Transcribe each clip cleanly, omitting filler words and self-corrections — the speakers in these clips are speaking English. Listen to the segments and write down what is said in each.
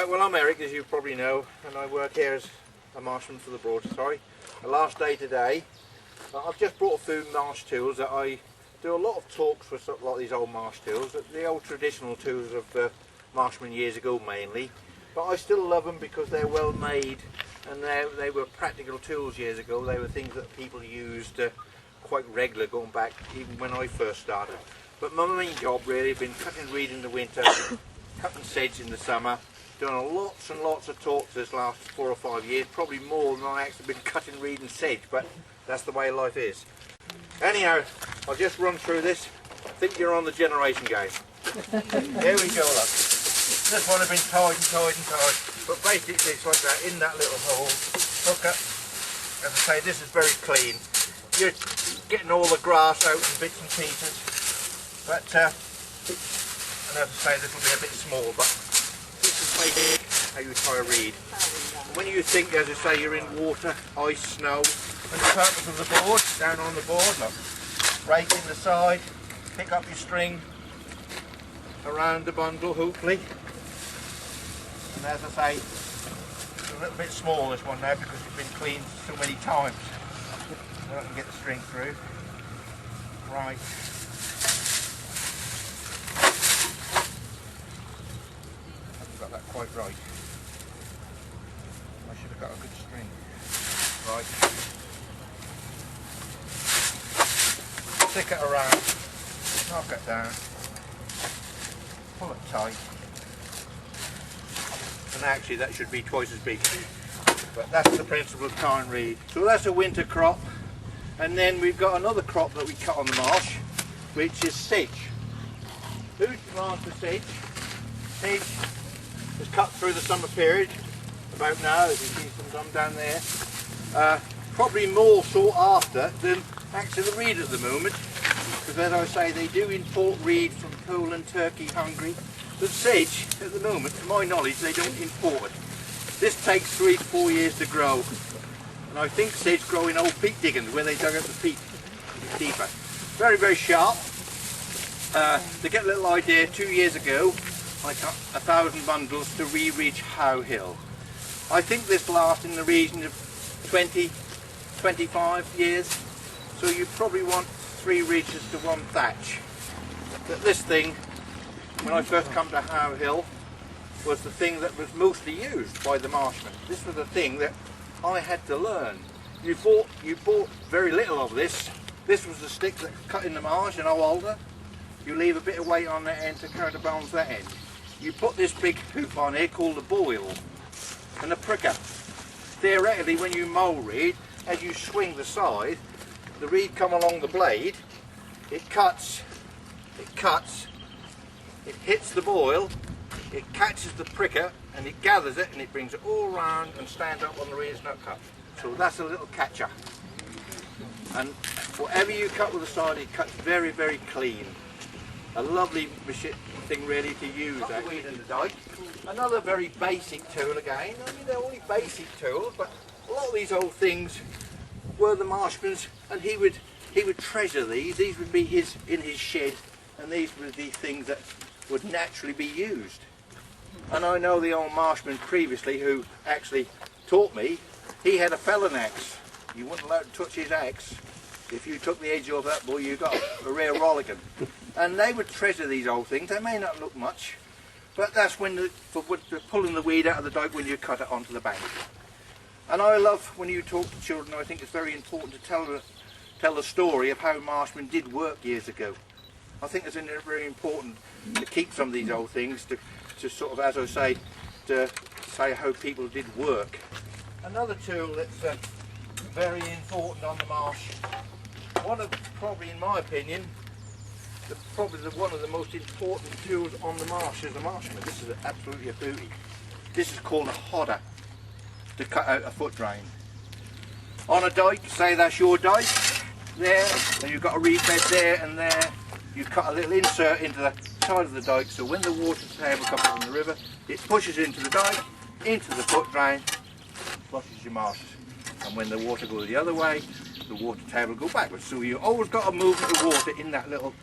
Right, well I'm Eric, as you probably know, and I work here as a marshman for the Broad. Sorry, the last day today. I've just brought a few marsh tools that I do a lot of talks for a lot of these old marsh tools, the old traditional tools of marshmen years ago mainly, but I still love them because they're well made and they were practical tools years ago. They were things that people used quite regular going back even when I first started. But my main job really has been cutting reed in the winter, cutting sedge in the summer, doing lots and lots of talks this last 4 or 5 years, probably more than I actually been cutting reed and sedge, but that's the way life is. Anyhow, I'll just run through this. I think you're on the generation, guys. Here we go, look. This one has been tied and tied and tied, but basically it's like that, in that little hole, hook up. As I say, this is very clean. You're getting all the grass out and bits and pieces, but and as I say, this will be a bit small, but this is basically how you tie a reed. And when you think, as I say, you're in water, ice, snow, and the purpose of the board, down on the board, look, break in the side, pick up your string around the bundle, hopefully. And as I say, it's a little bit small, this one now, because it's been cleaned so many times. So I can get the string through. Right. I haven't got that quite right. I should have got a good string. Right. Stick it around, knock it down, pull it tight, and actually that should be twice as big, but that's the principle of tying reed. So that's a winter crop, and then we've got another crop that we cut on the marsh, which is sedge. Who's plants for sedge? Sedge is cut through the summer period, about now, as you see some down there. Probably more sought after than actually the reed at the moment, because as I say, they do import reed from Poland, Turkey, Hungary, but sedge at the moment, to my knowledge, they don't import it. This takes 3 to 4 years to grow, and I think sedge grow in old peat diggings where they dug out the peat deeper. Very, very sharp. To get a little idea, 2 years ago I cut 1,000 bundles to re-reach How Hill. I think this lasts in the region of 20-25 years, so you probably want 3 reaches to 1 thatch. But this thing, when I first come to How Hill, was the thing that was mostly used by the marshmen. This was the thing that I had to learn. You bought very little of this. This was the stick that cut in the marsh, an old alder. You leave a bit of weight on that end to counterbalance that end. You put this big hoop on here called a boil and a pricker. Theoretically, when you mow reed, as you swing the side, the reed come along the blade, it cuts, it hits the boil, it catches the pricker, and it gathers it, and it brings it all round and stands up on the reed's nut cut. So that's a little catcher. And whatever you cut with the side, it cuts very, very clean. A lovely machine thing really to use actually in the dike. Another very basic tool again. I mean, they're only basic tools, but a lot of these old things were the marshman's, and he would treasure these. These would be in his shed, and these were the things that would naturally be used. And I know the old marshman previously who actually taught me, he had a felon axe. You weren't allowed to touch his axe. If you took the edge off that boy, you got a rare rollicking. And they would treasure these old things. They may not look much, but that's when for pulling the weed out of the dike when you cut it onto the bank. And I love when you talk to children, I think it's very important to tell the story of how marshmen did work years ago. I think it's very important to keep some of these old things, to sort of, as I say, to say how people did work. Another tool that's very important on the marsh, probably in my opinion, one of the most important tools on the marsh as a marshman. This is absolutely a beauty. This is called a hodder, to cut out a foot drain. On a dike, say that's your dike, there, and you've got a reed bed there and there, you cut a little insert into the side of the dike, so when the water table comes from the river, it pushes into the dike, into the foot drain, flushes your marshes. And when the water goes the other way, the water table will go backwards. So you always got a movement of water in that little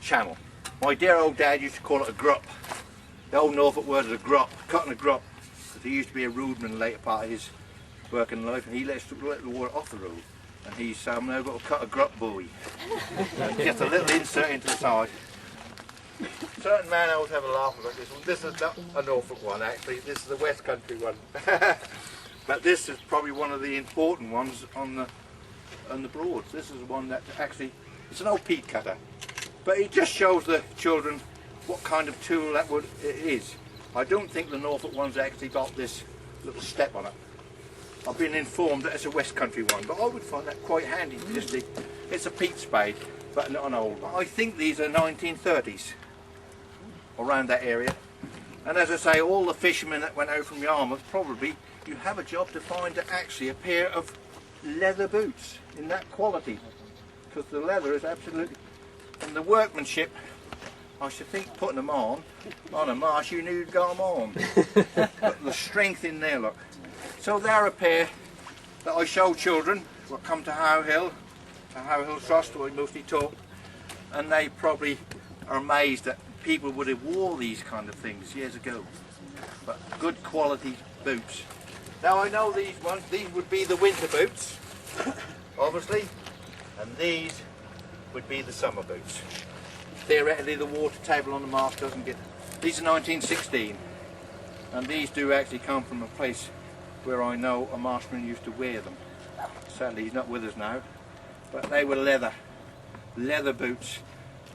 channel. My dear old dad used to call it a grup. The old Norfolk word is a grup, cutting a grup. There used to be a roadman later part of his working life, and he let the water off the road. And he's now got to cut a grot buoy and just a little insert into the side. Certain man always have a laugh about this one. This is not a Norfolk one actually, this is a West Country one. But this is probably one of the important ones on the Broads. This is one that actually, it's an old peat cutter. But it just shows the children what kind of tool it is. I don't think the Norfolk one's actually got this little step on it. I've been informed that it's a West Country one, but I would find that quite handy. It's a peat spade, but not an old one. I think these are 1930s, around that area. And as I say, all the fishermen that went out from Yarmouth, probably you have a job to find actually a pair of leather boots in that quality, because the leather is absolutely, and the workmanship, I should think putting them on a marsh you knew you'd got them on. But the strength in there, look. So they're a pair that I show children who come to How Hill Trust, where we mostly talk, and they probably are amazed that people would have wore these kind of things years ago. But good quality boots. Now I know these ones, these would be the winter boots, obviously, and these would be the summer boots. Theoretically the water table on the marsh doesn't get... These are 1916, and these do actually come from a place where I know a marshman used to wear them. Sadly he's not with us now, but they were leather boots,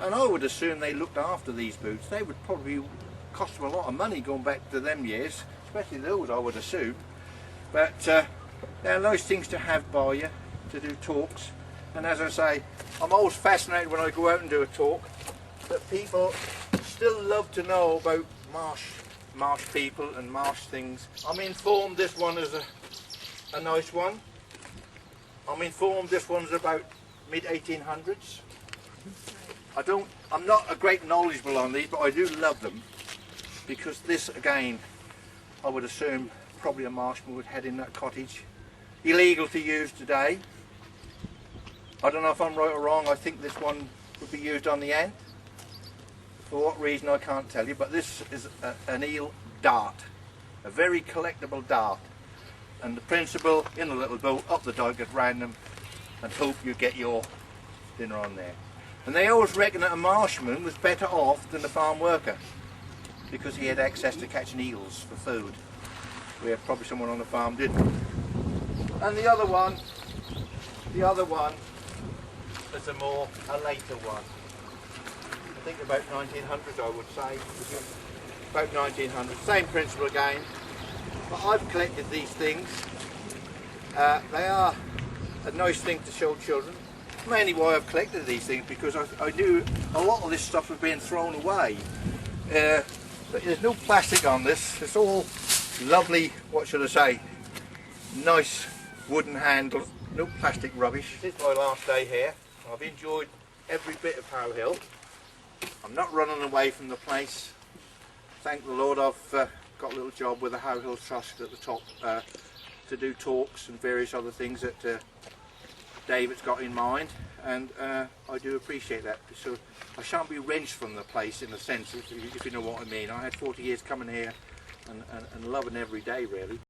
and I would assume they looked after these boots. They would probably cost them a lot of money going back to them years, especially those I would assume. But they're nice things to have by you to do talks, and as I say, I'm always fascinated when I go out and do a talk that people still love to know about marsh people and marsh things. I'm informed this one is a nice one. I'm informed this one's about mid-1800s. I'm not a great knowledgeable on these, but I do love them, because this again, I would assume probably a marshman would head in that cottage. Illegal to use today. I don't know if I'm right or wrong. I think this one would be used on the end. For what reason I can't tell you, but this is an eel dart, a very collectible dart, and the principle in a little boat up the dike at random, and hope you get your dinner on there. And they always reckon that a marshman was better off than a farm worker, because he had access to catching eels for food, where probably someone on the farm didn't. And the other one is a later one. I think about 1900, I would say, about 1900, same principle again, but I've collected these things. They are a nice thing to show children, mainly why I've collected these things, because I knew a lot of this stuff was being thrown away. But there's no plastic on this, it's all lovely, what should I say, nice wooden handles, no plastic rubbish. This is my last day here. I've enjoyed every bit of How Hill. I'm not running away from the place. Thank the Lord I've got a little job with the How Hill Trust at the top to do talks and various other things that David's got in mind, and I do appreciate that. So I shan't be wrenched from the place in a sense, if you know what I mean. I had 40 years coming here and loving every day really.